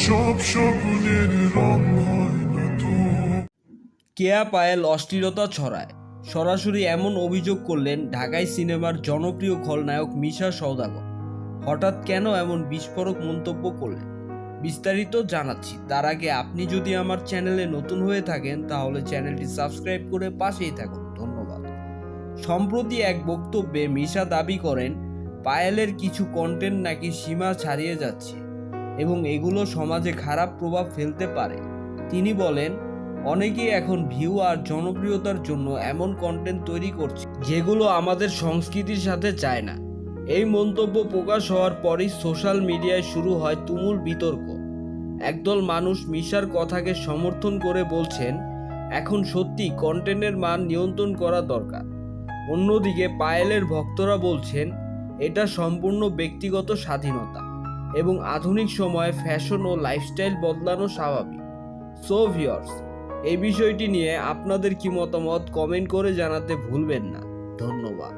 সব শকুনের রং হয় না তো। কেয়া পায়েল অশ্লীলতা ছড়ায়, সরাসরি এমন অভিযোগ করলেন ঢাকাই সিনেমার জনপ্রিয় খলনায়ক মিশা সওদাগর। হঠাৎ কেন এমন বিস্ফোরক মন্তব্য করলেন, বিস্তারিত জানাচ্ছি। তার আগে আপনি যদি আমার চ্যানেলে নতুন হয়ে থাকেন তাহলে চ্যানেলটি সাবস্ক্রাইব করে পাশেই থাকুন, ধন্যবাদ। সম্প্রতি এক বক্তব্যে মিশা দাবি করেন পায়েলের কিছু কন্টেন্ট নাকি সীমা ছাড়িয়ে যাচ্ছে এবং এগুলো সমাজে খারাপ প্রভাব ফেলতে পারে। তিনি বলেন, অনেকেই এখন ভিউ আর জনপ্রিয়তার জন্য এমন কন্টেন্ট তৈরি করছে যেগুলো আমাদের সংস্কৃতির সাথে যায় না। এই মন্তব্য প্রকাশ হওয়ার পরই সোশ্যাল মিডিয়ায় শুরু হয় তুমুল বিতর্ক। একদল মানুষ মিশার কথাকে সমর্থন করে বলছেন এখন সত্যি কন্টেন্টের মান নিয়ন্ত্রণ করা দরকার। অন্যদিকে পায়েলের ভক্তরা বলছেন এটা সম্পূর্ণ ব্যক্তিগত স্বাধীনতা এবং আধুনিক সময়ে ফ্যাশন ও লাইফস্টাইল বদলানো স্বাভাবিক। সো ভিউয়ার্স, এই বিষয়টি নিয়ে আপনাদের কি মতামত কমেন্ট করে জানাতে ভুলবেন না। ধন্যবাদ।